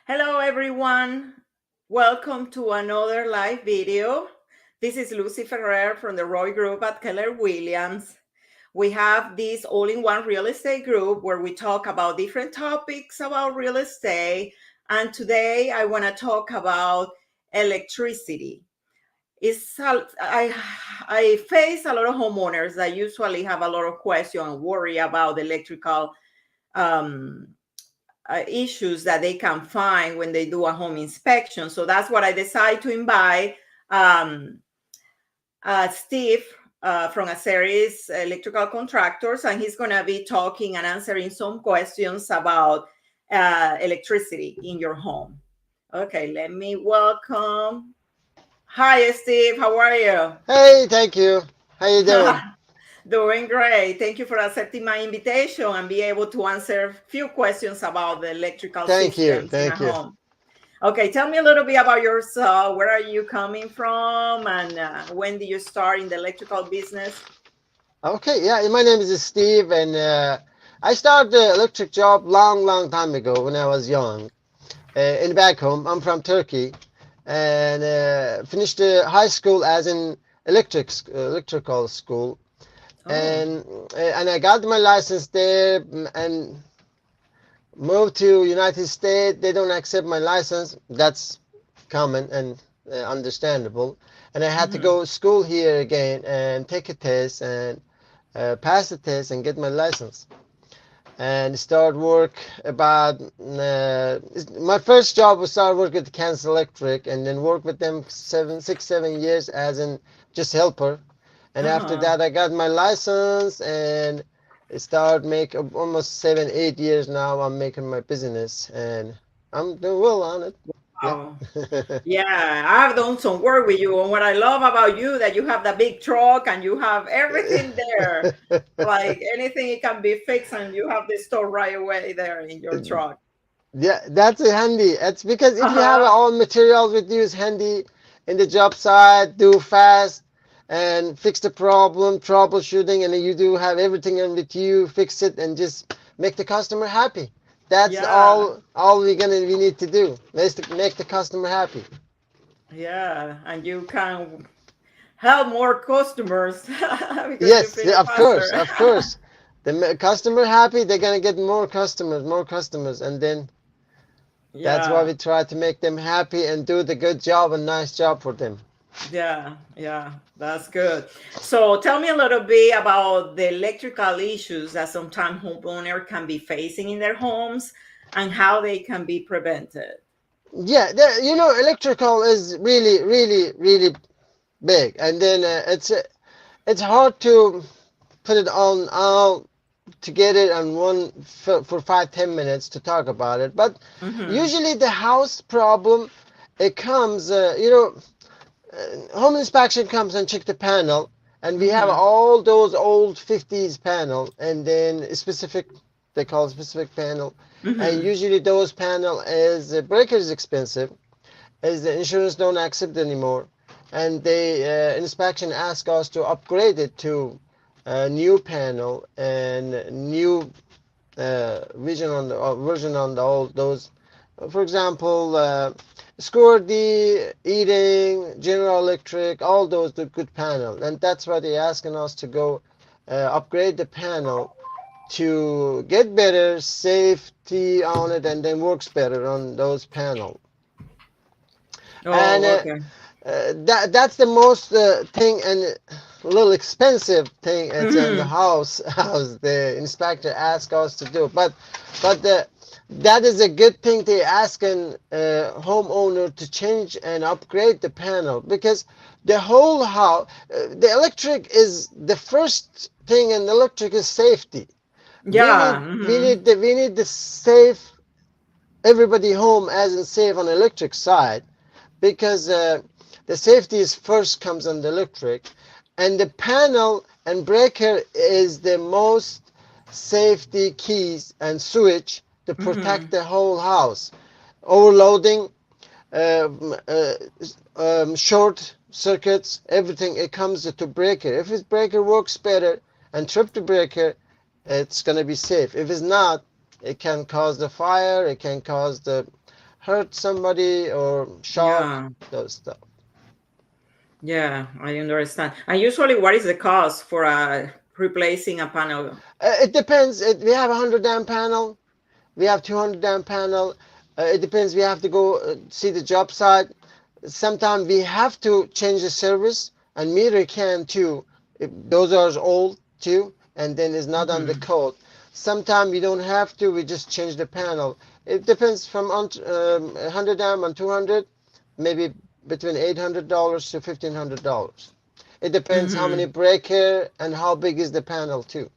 Hello, everyone. Welcome to another live video. This is Lucy Ferrer from the Roy Group at Keller Williams. We have this all in one real estate group where we talk about different topics about real estate. And today I want to talk about electricity. I face a lot of homeowners that usually have a lot of questions and worry about electrical um, issues that they can find when they do a home inspection. So that's what I decided to invite um, Steve from Azeris Electrical Contractors, and he's going to be talking and answering some questions about electricity in your home. Okay, let me welcome. Hi, Steve. How are you? Hey, thank you. How you doing? Doing great. Thank you for accepting my invitation and be able to answer a few questions about the electrical Thank you. systems in a Thank you. home. Okay, tell me a little bit about yourself. Where are you coming from, and when did you start in the electrical business? Okay, yeah, my name is Steve, and I started the electric job long time ago when I was young. In back home, I'm from Turkey, and finished high school as an electrical school, Oh, and I got my license there and moved to United States. They don't accept my license. That's common and understandable. And I had to hmm. go to school here again and take a test and pass the test and get my license and start work about my first job was start work at Kansas Electric and then work with them 7 6 7 years as an just helper, and after Uh-huh. that I got my license and start make almost 7 8 years now I'm making my business and I'm doing well on it. Yeah. Wow. Yeah, I've done some work with you, and what I love about you that you have the big truck and you have everything there, like anything it can be fixed, and you have the store right away there in your truck. Yeah, that's a handy. It's because if you have Uh-huh. all materials with you, it's handy in the job site, do fast and fix the problem, troubleshooting, and then you do have everything in with you, fix it, and just make the customer happy. That's Yeah, all we need to do. Is to make the customer happy. yeah, and you can help more customers because you Yes, finish yeah, of course, faster. of course. The customer happy, they're gonna get more customers, and then that's why Yeah, we try to make them happy and do the good job and nice job for them. yeah, that's good. So tell me a little bit about the electrical issues that sometimes homeowner can be facing in their homes and how they can be prevented. Yeah, electrical is really big, and then it's hard to put it on all to get it on one for 5 10 minutes to talk about it. But Mm-hmm. usually the house problem, it comes, home inspection comes and check the panel, and we have Mm-hmm. all those old 50s panel, and then a specific, they call it specific panel, and Mm-hmm. usually those panel is the breaker is expensive, as the insurance don't accept anymore, and they inspection ask us to upgrade it to a new panel and new version on the old those. For example, Scordy, Eating, General Electric, all those do good panel, and that's why they're asking us to go upgrade the panel to get better safety on it, and then works better on those panel. And Oh, okay. that's the most thing and a little expensive thing. It's in the Mm-hmm. house the inspector asks us to do, but that is a good thing. They asking homeowner to change and upgrade the panel because the whole house, the electric is the first thing, and electric is safety. we Yeah. need we Mm-hmm. need the we need the safe everybody home as in safe on electric side, because the safety is first comes on the electric, and the panel and breaker is the most safety keys and switch to protect Mm-hmm. the whole house. Overloading, um, uh, short circuits, everything, it comes to breaker. If his breaker works better and trip the breaker, it's going to be safe. If it's not, it can cause the fire, it can cause the hurt somebody or shock Yeah. those stuff. Yeah, I understand. And usually, what is the cost for replacing a panel? It depends. We have a 100 amp panel. We have 200 amp panel. It depends. We have to go see the job site. Sometimes we have to change the service, and meter can too. If those are old too, and then it's not on the Mhm. code. Sometimes we don't have to. We just change the panel. It depends from 100 amp and 200, maybe between $800 to $1,500. It depends how many Mhm. breaker and how big is the panel too.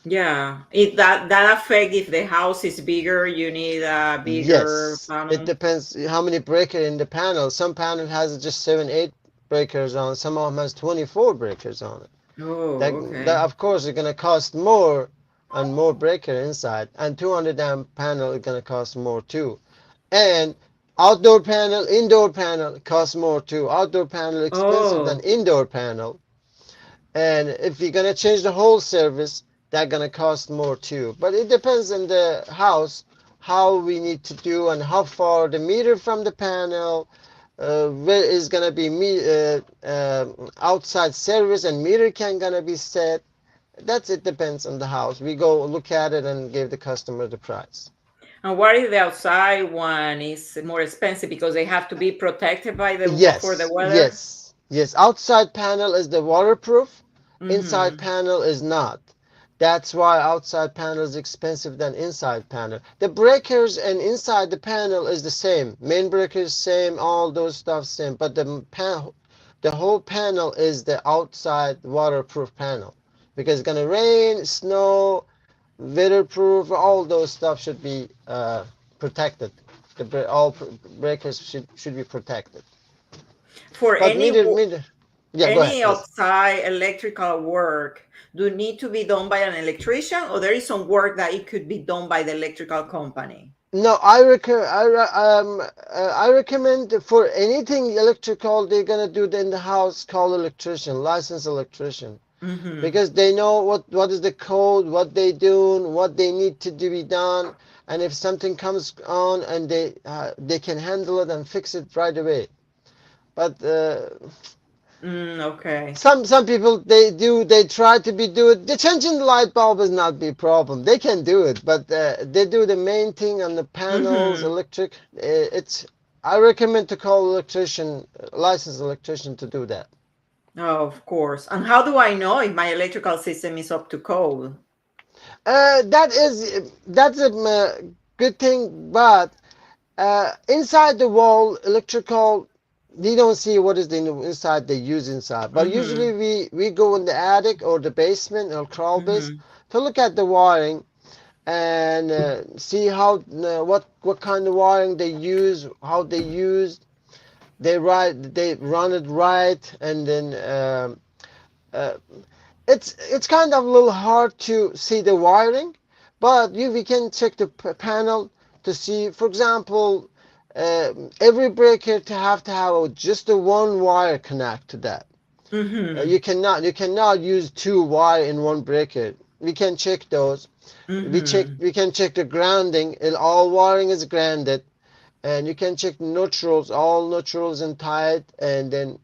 Yeah. It that affect if the house is bigger, you need a bigger Yes, it panel. depends how many breaker in the panel. Some panel has just 7, 8 breakers on. Some of them has 24 breakers on it. Oh, That okay. of course is gonna cost more and more breaker inside. And 200 amp panel is gonna cost more too. And outdoor panel, indoor panel costs more too. Outdoor panel expensive than Oh. indoor panel. And if you're gonna change the whole service, that's gonna cost more too. But it depends on the house, how we need to do and how far the meter from the panel, where is gonna be outside service and meter can gonna be set. That's it depends on the house. We go look at it and give the customer the price. And what if the outside one is more expensive because they have to be protected by the for the Yes, weather? yes, yes. Outside panel is the waterproof. Inside Mm-hmm. panel is not. That's why outside panel is expensive than inside panel. The breakers and inside the panel is the same. Main breakers same, all those stuff same. But the whole panel is the outside waterproof panel because it's gonna rain, snow, weatherproof. All those stuff should be protected. All breakers should be protected. For But yeah, go ahead, any please. outside electrical work, do need to be done by an electrician, or there is some work that it could be done by the electrical company? No, I recommend for anything electrical they're gonna do in the house, call electrician, licensed electrician, Mm-hmm. because they know what is the code, what they doing, what they need to be done, and if something comes on and they can handle it and fix it right away. But Okay. some people they try to be do it. The changing the light bulb is not be problem. They can do it, but they do the main thing on the panels, Mm-hmm. electric. It's I recommend to call electrician, licensed electrician to do that. Oh, of course. And how do I know if my electrical system is up to code? That's a good thing, but inside the wall electrical. They don't see what is the inside they use inside. But usually Mm-hmm. we go in the attic or the basement or crawl base Mm-hmm. to look at the wiring and see how what kind of wiring they use, how they used, they run it right, and then uh, it's kind of a little hard to see the wiring, but we can check the panel to see, for example, every breaker to have just the one wire connect to that. Mm-hmm. You cannot use two wire in one breaker. We can check those. Mm-hmm. We can check the grounding. All wiring is grounded, and you can check neutrals. All neutrals and tight, and then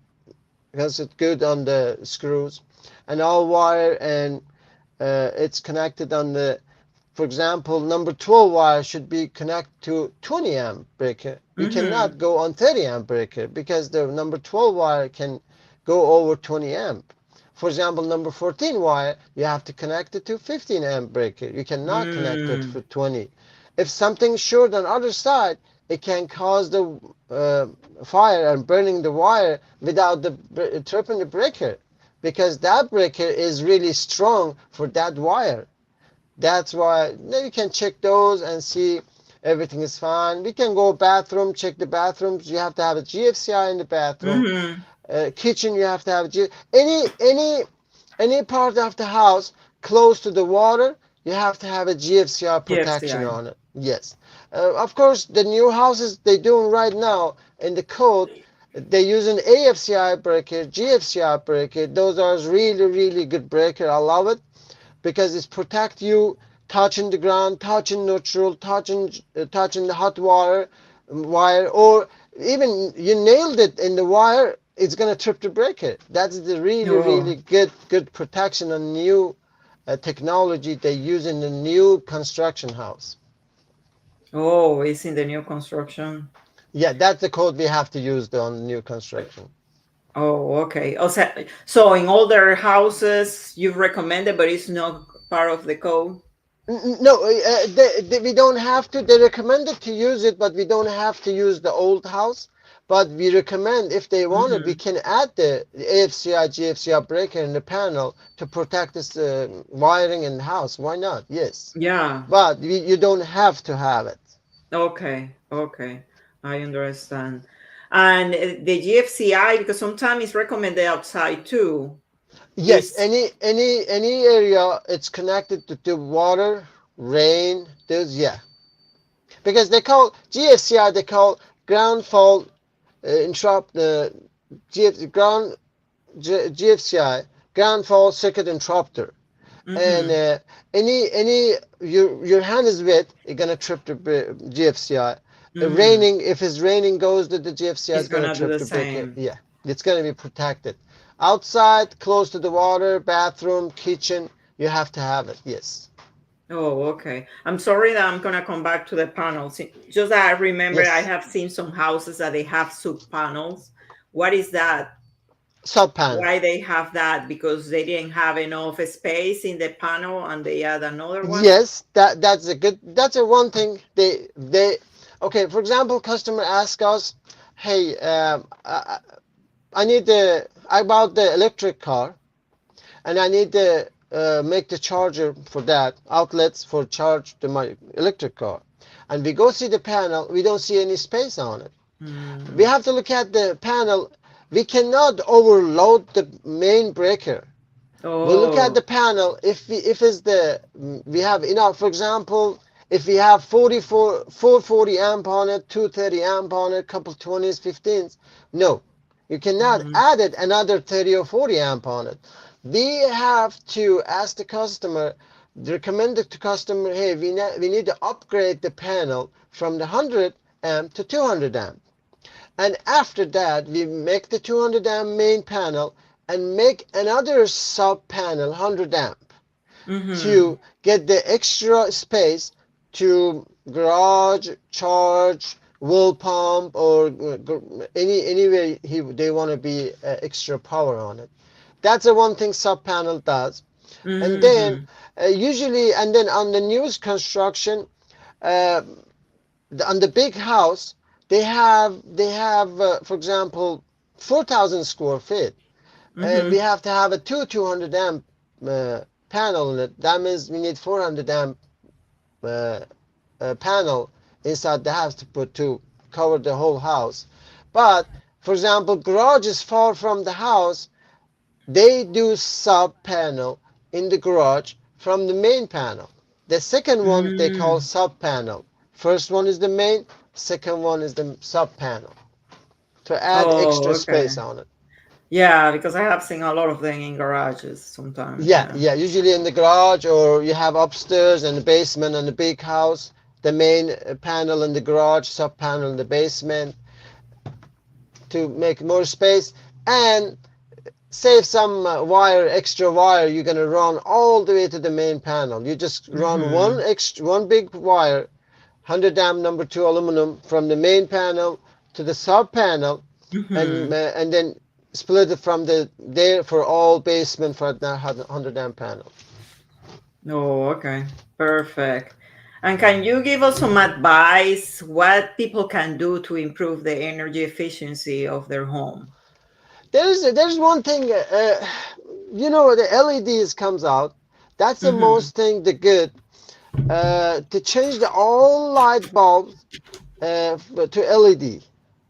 because it's good on the screws, and all wire and it's connected on the. For example, number 12 wire should be connected to 20 amp breaker. We Mm-hmm. cannot go on 30 amp breaker because the number 12 wire can go over 20 amp. For example, number 14 wire, you have to connect it to 15 amp breaker. You cannot connect it Mm. for 20. If something's short on the other side, it can cause the uh, fire and burning the wire without tripping the breaker because that breaker is really strong for that wire. That's why you can check those and see everything is fine. We can go bathroom, check the bathrooms. You have to have a GFCI in the bathroom. Mm-hmm. Kitchen, you have to have any part of the house close to the water. You have to have a GFCI protection GFCI. on it. Yes, of course, the new houses they doing right now in the code. They use an AFCI breaker, GFCI breaker. Those are really good breaker. I love it because it protect you touching the ground, touching neutral, touching the hot water. wire, or even you nailed it in the wire, it's going to trip the breaker. That's the really, Oh, really good protection on new technology they use in the new construction house. oh, it's in the new construction. Yeah, that's the code we have to use on new construction. Oh, okay. So in older houses, you've recommended, but it's not part of the code. No, we don't have to. They recommended to use it, but we don't have to use the old house. But we recommend, if they want it, we Hmm. can add the AFCI, GFCI breaker in the panel to protect this wiring in the house. Why not? Yes. Yeah. But you don't have to have it. Okay. Okay. I understand. And the GFCI, because sometimes it's recommended outside too. Yes, Is any area it's connected to water, rain, those, yeah. Because they call GFCI, they call ground fault interrupt the ground GFCI, ground fault circuit interrupter. And mm-hmm, any your hand is wet, you're gonna trip the GFCI. mm-hmm, Raining, if it's raining goes to the GFCI, it's it's gonna gonna do trip the the breaker. same. Yeah, it's gonna be protected. Outside, close to the water, bathroom, kitchen, you have to have it. Yes. Oh, okay. I'm sorry that I'm gonna come back to the panels. Just that I remember I Yes. have seen some houses that they have sub panels. What is that? Sub panel. Why they have that? Because they didn't have enough space in the panel and they add another one. Yes, that's a good. That's a one thing they. Okay, for example, customer ask us, hey, I need the I bought the electric car and I need to make the charger for that outlets for charge my electric car. And we go see the panel, we don't see any space on it. We Mm. have to look at the panel. We cannot overload the main breaker. We look at the Oh. panel. If it's the we have enough. For example, if we have 440 amp on it, 230 amp on it, couple 20s, 15s, no, you cannot Mhm. add it another 30 or 40 amp on it. We have to ask the customer, recommend it to customer, hey, we need to upgrade the panel from the 100 amp to 200 amp. And after that, we make the 200 amp main panel and make another sub panel 100 amp Mhm. to get the extra space to garage, charge, wheel pump, or anywhere they want to be extra power on it. That's the one thing sub panel does. And then Mhm. usually, and then on the newest construction, uh, on the big house, they have for example 4,000 square feet, and we Mhm. have to have a 200 amp panel in it. That means we need 400 amp uh, panel inside the house to put to cover the whole house. But for example, garage is far from the house. They do sub panel in the garage from the main panel. The second one they call Mm. sub panel. First one is the main, second one is the sub panel to add Oh, extra okay. space on it. Yeah, because I have seen a lot of them in garages sometimes. Yeah, Yeah. yeah, usually in the garage, or you have upstairs and the basement and the big house, the main panel in the garage, sub panel in the basement to make more space and save some wire, extra wire you're going to run all the way to the main panel. You just run Mhm. one big wire, 100 amp number 2 aluminum from the main panel to the sub panel, Mhm. and then split it from there for all basement for that 100 amp panel. Oh, okay. Perfect. And can you give us some advice what people can do to improve the energy efficiency of their home? There's one thing, the LEDs comes out. That's the Mhm. most thing the good to change the all light bulbs to LED.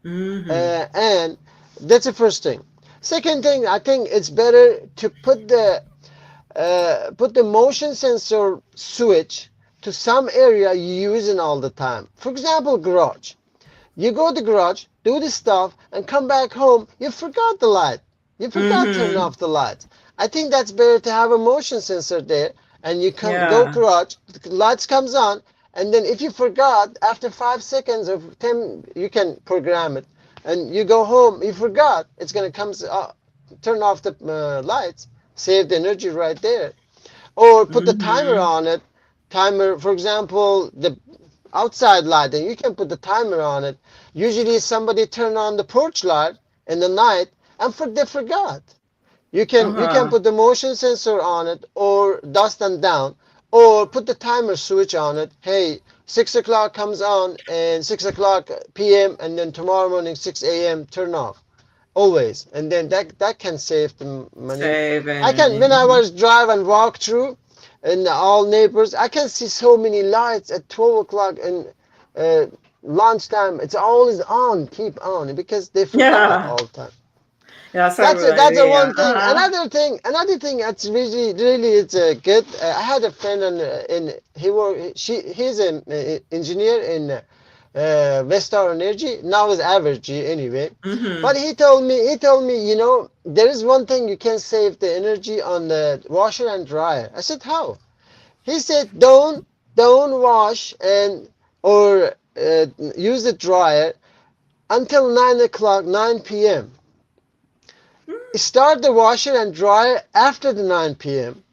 Mhm. And that's the first thing. Second thing, I think it's better to put the motion sensor switch to some area you're using all the time. For example, garage. You go to the garage, do the stuff, and come back home. You forgot the light. You forgot to turn Mhm. off the lights. I think that's better to have a motion sensor there, and you come go Yeah. garage. The lights comes on, And then if you forgot, after 5 seconds or 10, you can program it. And you go home, you forgot, it's going to come, turn off the lights, save the energy right there. Or put the timer Mm-hmm. on it. Timer, for example, the outside light, and you can put the timer on it. Usually somebody turn on the porch light in the night and they forgot. You can Uh-huh. put the motion sensor on it or dust and down, or put the timer switch on it. Hey, 6 o'clock comes on and 6 o'clock p.m. and then tomorrow morning 6 a.m. turn off always, and then that can save the money. Save I can energy. when I Mhm. was drive and walk through, and all neighbors, I can see so many lights at 12 o'clock and uh, lunchtime. It's always on, keep on because they forgot Yeah, all the time. that's a That's good a that's a idea. one thing. Uh-huh. Another thing that's really it's a good. I had a friend in he's an engineer in Vestar Energy. Now is average anyway. But Mm-hmm. he told me there is one thing you can save the energy on the washer and dryer. I said how? He said don't wash and or use the dryer until 9 o'clock 9 p.m. Start the washer and dryer after the 9 p.m.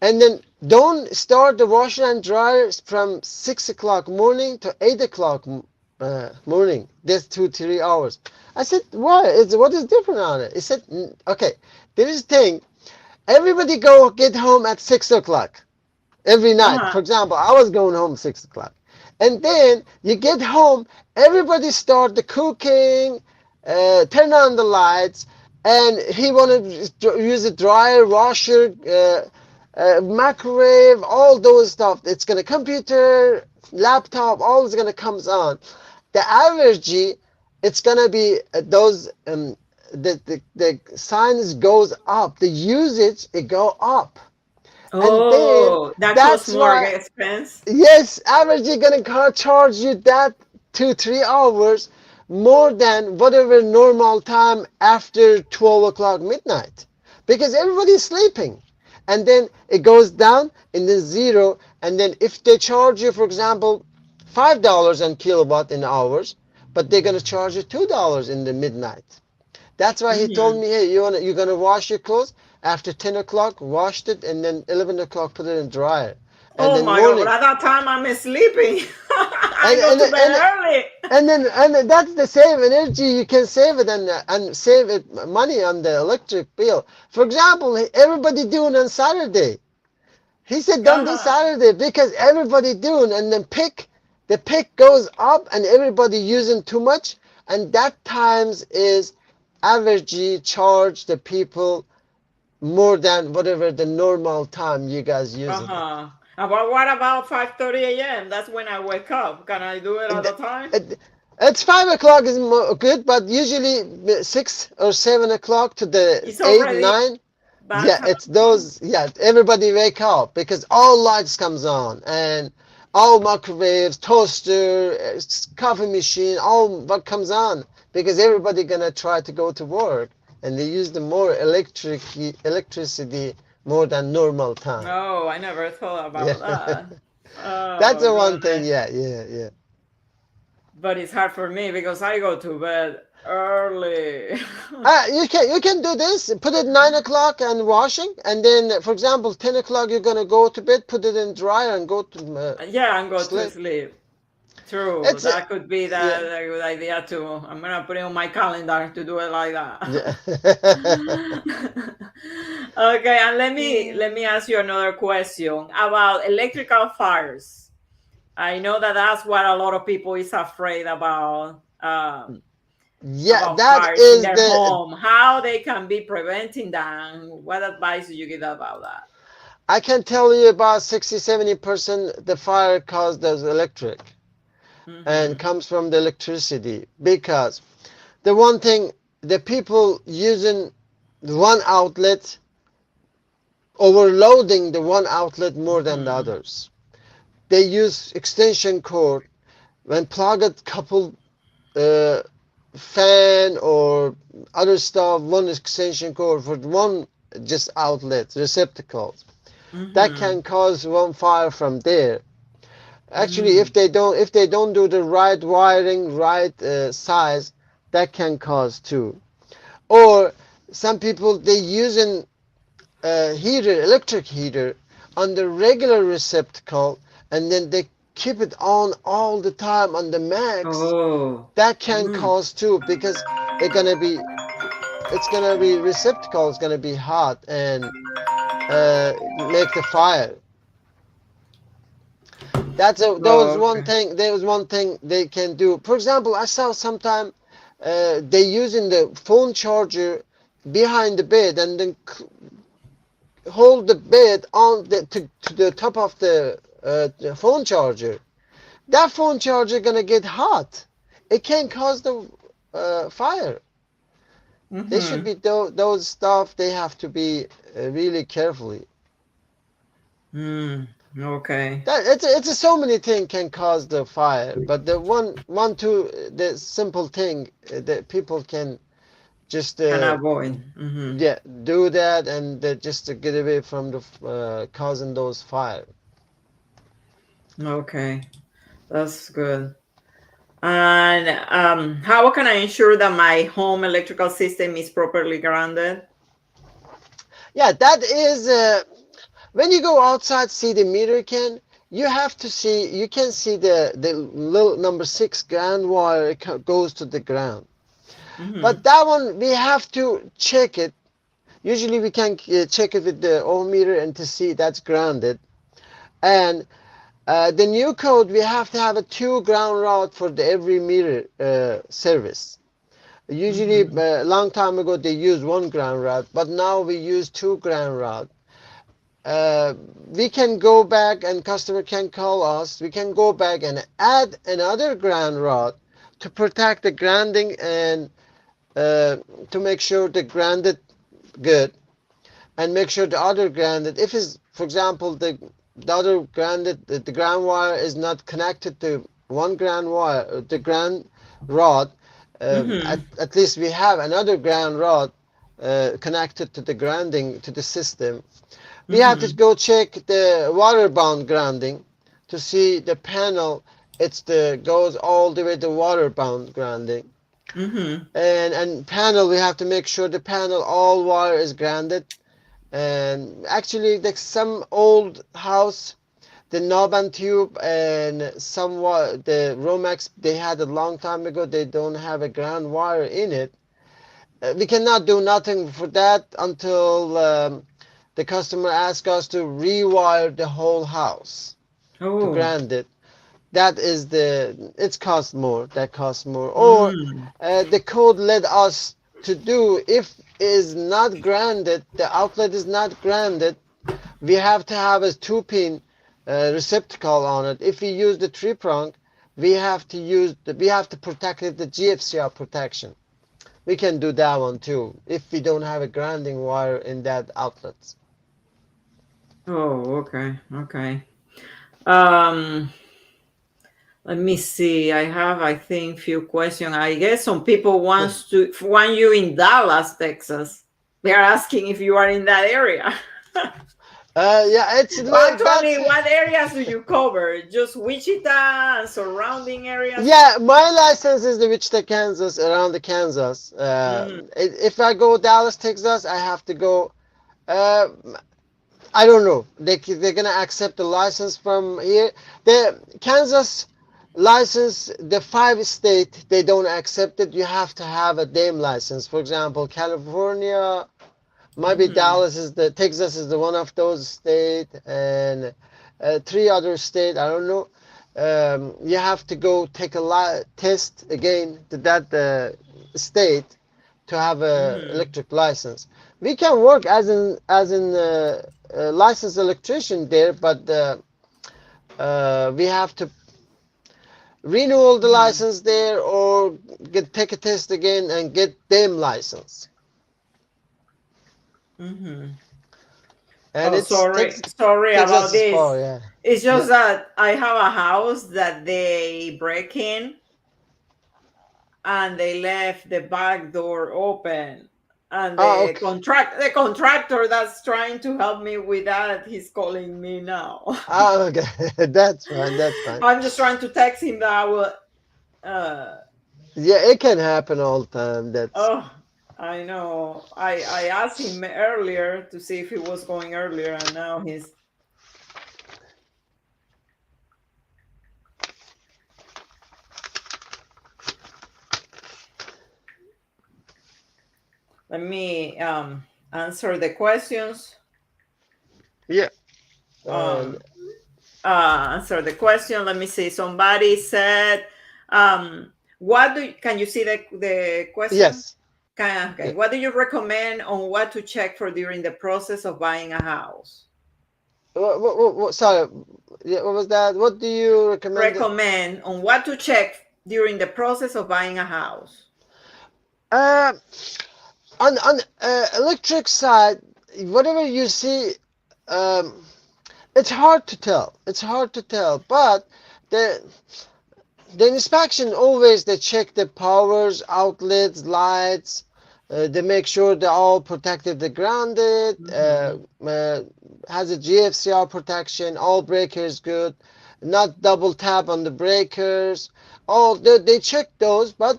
and then don't start the washer and dryer from 6 o'clock morning to 8 o'clock morning. That's 2 3 hours. I said, why? What is different on it? He said, okay, there is thing. Everybody go get home at 6 o'clock every night. Uh-huh. For example, I was going home 6 o'clock, and then you get home. Everybody start the cooking, turn on the lights, and he wanted to use a dryer, washer, microwave, all those stuff. It's gonna computer, laptop, all is gonna comes on. The average, it's gonna be those. The signs goes up. The usage it go up. And then Oh, that costs that's more why, expense. yes, average gonna charge you that 2 3 hours more than whatever normal time after 12 o'clock midnight, because everybody's sleeping. And then it goes down and then zero. And then if they charge you, for example, $5 on kilowatt in hours, but they're gonna charge you $2 in the midnight. That's why he told Mm-hmm. me, hey, you're gonna wash your clothes after 10 o'clock, washed it, and then 11 o'clock put it in dryer, and Oh then my God, but morning, at that time I'm sleeping. I and go and to bed and early. and that's the same energy you can save it and save it money on the electric bill. For example, everybody doing on Saturday. He said don't do Uh-huh. Saturday because everybody doing, and then the pick goes up and everybody using too much, and that times is average charge the people more than whatever the normal time you guys using it. Uh-huh. But what about 5:30 a.m.? That's when I wake up. Can I do it at And the time? it's 5 o'clock is good, but usually 6 or 7 o'clock to the It's eight already nine. that Yeah, time. it's those. Yeah, everybody wake up because all lights comes on and all microwaves, toaster, coffee machine, all what comes on because everybody gonna try to go to work and they use the more electricity more than normal time. No, I never thought Yeah, about that. that's Oh the one thing. goodness. Yeah. But it's hard for me because I go to bed early. You can do this. Put it 9 o'clock and washing, and then for example 10 o'clock you're gonna go to bed. Put it in dryer and go to Yeah, and go to sleep. sleep. True. It's That could be yeah. a good idea too. I'm gonna put it on my calendar to do it like that. Yeah. Okay, and let me ask you another question about electrical fires. I know that that's what a lot of people is afraid Yeah, about that fires in is their the. home. How they can be preventing that? And what advice do you give about that? I can tell you about 60-70% the fire caused as electric and Mm-hmm. comes from the electricity because the one thing the people using one outlet overloading the one outlet more than the Mm-hmm. others. They use extension cord when plugged couple uh, fan or other stuff, one extension cord for one just outlet receptacles. That Mm-hmm. can cause one fire from there. Actually, if they don't do the right wiring, right size, that can cause too. Or some people they using heater, electric heater, on the regular receptacle, and then they keep it on all the time on the max. Oh. That can Mm. cause too, because it's gonna be receptacle is gonna be hot and make the fire. Oh, okay. There was one thing they can do. For example, I saw sometime they using the phone charger behind the bed and then hold the bed on to the top of the phone charger. That phone charger gonna get hot. It can cause the fire. They should Mm-hmm. be those stuff. They have to be really carefully. Mm. Okay. That it's so many things can cause the fire, but the two the simple thing that people can just Can avoid. Mm-hmm. yeah, do that, and just to get away from the causing those fire. Okay. That's good. And how can I ensure that my home electrical system is properly grounded? Yeah, that is when you go outside see the meter can, you can see the little number 6 ground wire, goes to the ground. Mm-hmm. But that one we have to check it. Usually we can check it with the ohm meter and to see that's grounded. And the new code, we have to have a 2 ground rod for every meter service. Usually, Mm-hmm. a long time ago, they used 1 ground rod, but now we use 2 ground rod. We can go back, and customer can call us. We can go back and add another ground rod to protect the grounding and to make sure the grounded good, and make sure the other grounded, if it's, for example, the other grounded, the ground wire is not connected to 1 ground wire, the ground rod, Mm-hmm. at least we have another ground rod connected to the grounding to the system. We have to Mm-hmm. go check the water bound grounding to see the panel. It's the goes all the way to water bound grounding. Mm-hmm. And panel, we have to make sure the panel all wire is grounded. And actually, like some old house, the knob and tube and somewhat the Romex they had a long time ago, they don't have a ground wire in it. We cannot do nothing for that until the customer asks us to rewire the whole house to Oh. ground it. That is it's cost more. That costs more. Or Mm. the code led us to do, if is not grounded, the outlet is not grounded, we have to have a 2-pin receptacle on it. If we use the 3-prong, we have to protect it, the GFCR protection. We can do that one too if we don't have a grounding wire in that outlet. Oh, okay. Okay. Um, Let me see. I have, I think, few questions. I guess some people want you in Dallas, Texas. They're asking if you are in that area. Yeah, Actually, that's what areas do you cover? Just Wichita and surrounding areas? yeah. My license is the Wichita, Kansas, around the Kansas. Mm-hmm. If I go Dallas, Texas, I have to go. Uh, I don't know. They're gonna accept the license from here. The Kansas license, the 5 state, they don't accept it. You have to have a dame license. For example, California, maybe Mm-hmm. Dallas is the Texas is the one of those state, and 3 other state. I don't know. You have to go take a test again to that state to have a Mm-hmm. electric license. We can work as in licensed electrician there, but we have to renew the Mm-hmm. license there or take a test again and get them license. Mm-hmm. And Oh, it's sorry. Sorry Texas about is this. far, yeah. It's just Yeah. that I have a house that they break in and they left the back door open. And Oh, the contractor that's trying to help me with that, he's calling me now. okay. That's fine. That's fine. I'm just trying to text him that I will. Uh, Yeah, it can happen all the time. That's oh, I know. I asked him earlier to see if he was going earlier, and now he's. Let me answer the questions. yeah. And Um, Answer the question. Let me see. Somebody said, "What do can you see the question?" yes. Okay. What do you recommend on what to check for during the process of buying a house? Sorry. Yeah, what was that? What do you recommend? Recommend on what to check during the process of buying a house. Uh, on electric side, whatever you see, um, it's hard to tell. It's hard to tell, but the the inspection always they check the powers, outlets, lights. They make sure they're all protected, they're grounded, Hmm. has a GFCR protection, all breakers good, not double tap on the breakers. All they check those, but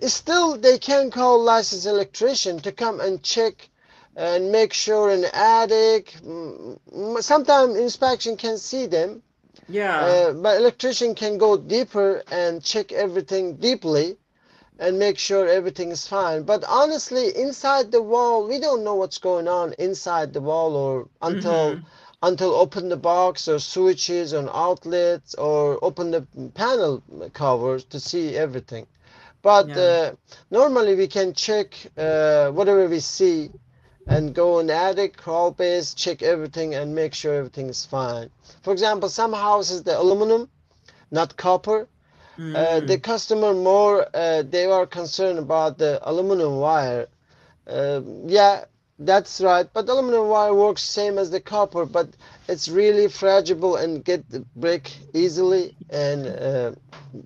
still they can call licensed electrician to come and check and make sure in the attic. Sometimes inspection can see them, Yeah. but electrician can go deeper and check everything deeply and make sure everything is fine. But honestly, inside the wall, we don't know what's going on inside the wall or Hmm. until open the box or switches or outlets or open the panel covers to see everything. But Yeah. normally we can check whatever we see and go in the attic, crawl base, check everything and make sure everything is fine. For example, some houses the aluminum, not copper. The Mm. customer more they are concerned about the aluminum wire. Yeah, that's right. But aluminum wire works same as the copper, but it's really fragile and get the break easily, and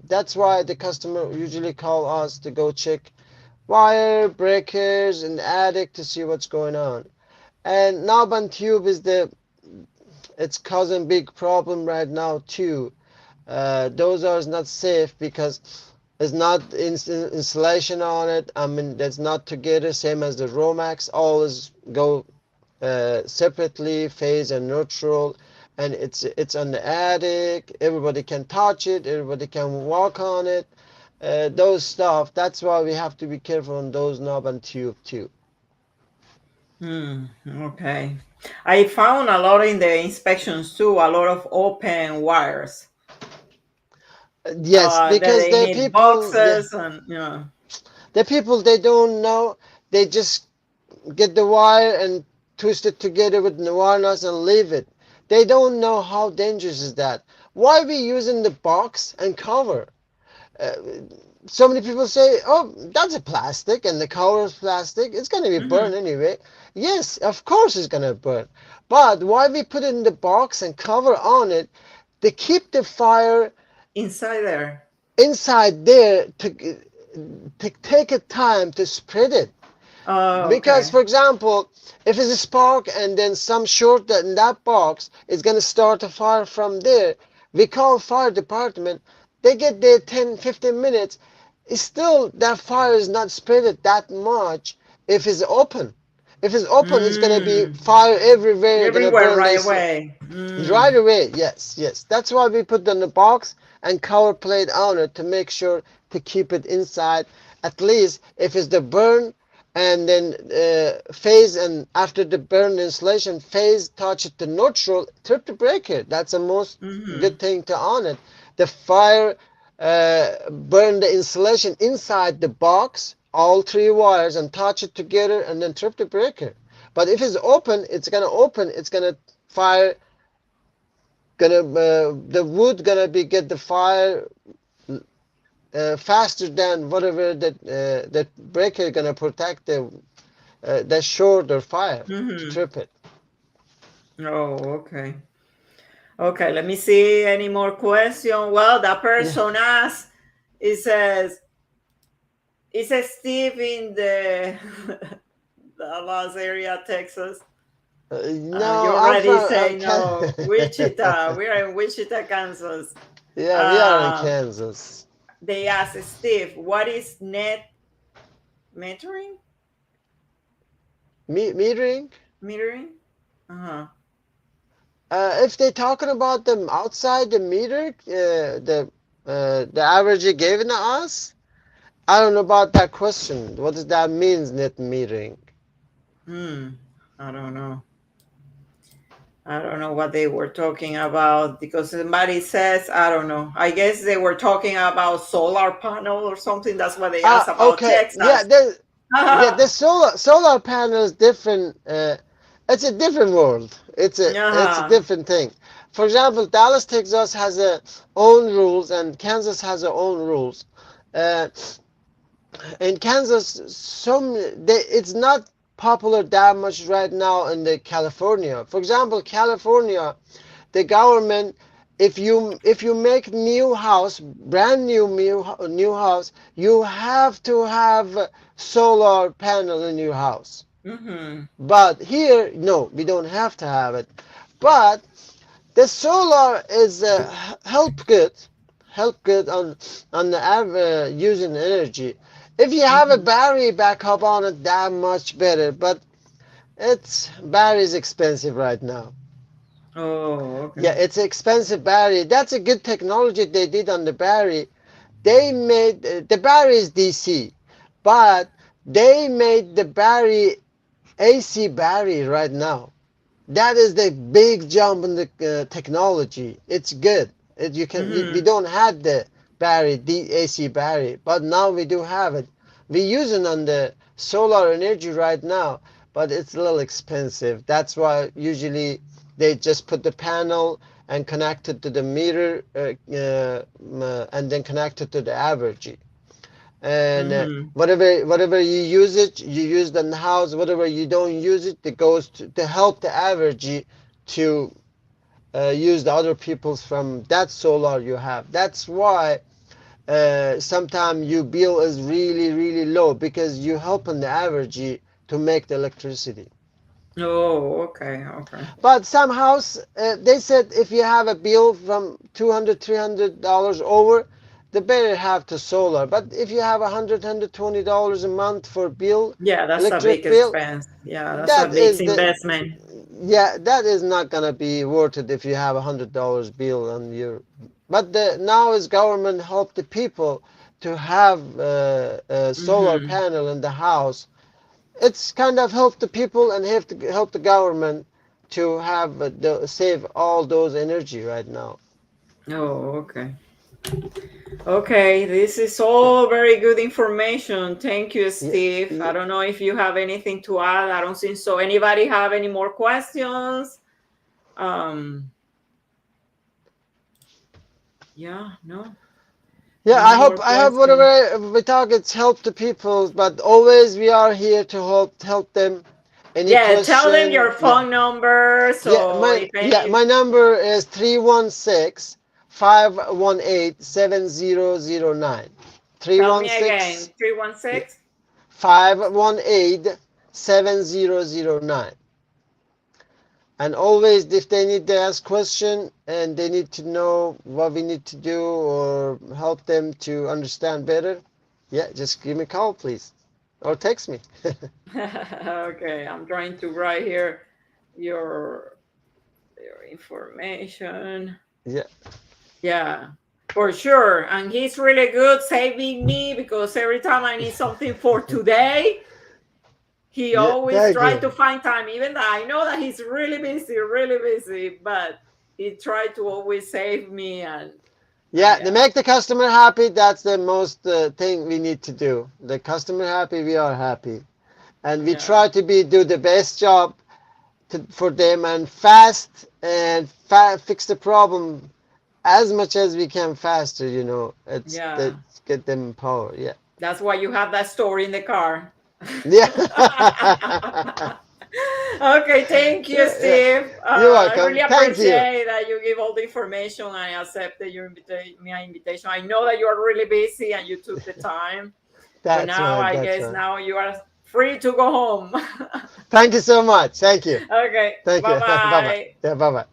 that's why the customer usually call us to go check wire breakers and attic to see what's going on. And knob and tube is the it's causing big problem right now too. Those are not safe because there's not insulation on it. I mean, that's not together, same as the Romax. Always go separately, phase and neutral, and it's on the attic. Everybody can touch it. Everybody can walk on it. Those stuff. That's why we have to be careful on those knob and tube too. Okay. I found a lot in the inspections too, a lot of open wires. Yes, That because they the need people, yeah, boxes and the people they don't know. They just get the wire and twist it together with the wire nuts and leave it. They don't know how dangerous is that. Why we using the box and cover? Uh, so many people say, "Oh, that's a plastic, and the cover is plastic. It's gonna be burned Mhm. anyway." Yes, of course it's gonna burn. But why we put it in the box and cover on it? To keep the fire Inside there. inside there to take a time to spread it. Oh, Because, okay. for example, if it's a spark and then some short in that box is going to start a fire from there, we call fire department. They get there 10, 15 minutes. It's still, that fire is not spread that much if it's open. If it's open, it's going to be Mm. fire everywhere, going to Everywhere burn right this. away. Right away, yes, yes. That's why we put in the box and cover plate on it to make sure to keep it inside. At least if it's the burn and then phase and after the burn insulation phase touch it to neutral, trip the breaker. That's the most Hmm. good thing to on it. The fire burn the insulation inside the box, all three wires, and touch it together and then trip the breaker. But if it's open, it's gonna open. It's gonna fire gonna the wood gonna be get the fire faster than whatever that breaker gonna protect the short or fire to Hmm. trip it. Oh, okay. Okay, let me see any more question. Well, that Yeah. person asked, it says, Is it Steve in the Dallas area, Texas? You No, already I'm say no. Wichita. We are in Wichita, Kansas. yeah, we are in Uh, Kansas. they asked Steve, what is net metering? Metering? Metering? Uh-huh. If they're talking about them outside the meter, the average you given to us, I don't know about that question. What does that mean, net metering? Hmm. I don't know. I don't know what they were talking about because somebody says, I don't know. I guess they were talking about solar panel or something. That's what they asked Ah, about okay. Yeah, Texas. the solar panel is different. It's a different world. It's a Uh-huh. different thing. For example, Dallas, Texas has a own rules, and Kansas has their own rules. Uh, in Kansas, it's not popular that much right now in the California. For example, California, the government, if you make new house, brand new house, you have to have a solar panel in your house. Mm-hmm. But here, no, we don't have to have it. But the solar is help good on the using energy. If you have a Mm-hmm. battery backup on it, that much better. But it's battery is expensive right now. Oh, Yeah, okay. it's an expensive battery. That's a good technology they did on the battery. They made the battery is DC, but they made the battery AC battery right now. That is the big jump in the technology. It's good. We Mm-hmm. don't have the battery, the AC battery, but now we do have it. We using on the solar energy right now, but it's a little expensive. That's why usually they just put the panel and connect it to the meter, and then connect it to the average. And Mm-hmm. whatever you use it, you use it in the house. Whatever you don't use it, it goes to help the average to use the other people's from that solar you have. That's why sometimes your bill is really really low because you helping the average to make the electricity. Oh, okay, okay. But some house, they said if you have a bill from $200 $300 over, they better have the solar. But if you have $120 a month for bill, Yeah, that's a big electric bill, expense. Yeah, that's a that big is the investment. yeah, that is not gonna be worth it if you have $100 bill on your. But now is government help the people to have a solar Mm-hmm. panel in the house. It's kind of help the people and have to help the government to have save all those energy right now. Oh, okay. Okay, this is all very good information. Thank you, Yeah, Steve. yeah, I don't know if you have anything to add. I don't think so. Anybody have any more questions? Um, yeah, no. yeah. Any more I hope questions? whatever we talk, it's help the people. But always we are here to help them. Any Yeah, tell them question? your phone number. So if any, My number is 316-518-7009. tell me again. 316 316. 518 7009. And always, if they need to ask question and they need to know what we need to do or help them to understand better, yeah, just give me a call, please, or text me. Okay, I'm trying to write here your your information. Yeah, Yeah, for sure. And he's really good saving me because every time I need something for today, he yeah, always thank tries you. to find time. Even though I know that he's really busy, but he tried to always save me. And Yeah, to yeah, make the customer happy, that's the most thing we need to do. The customer happy, we are happy, and we yeah, try to do the best job for them and fast and fix the problem as much as we can faster. It's that yeah. get them power. Yeah. That's why you have that story in the car. Yeah. Okay, thank you, Yeah. Steve. You're I really welcome. Thank you. appreciate that you give all the information. I accepted my invitation. I know that you are really busy and you took the time. But That's now right. I That's guess right. now you are free to go home. Thank you so much. Thank you. Okay, Thank bye you. Bye bye. bye. Yeah, bye bye.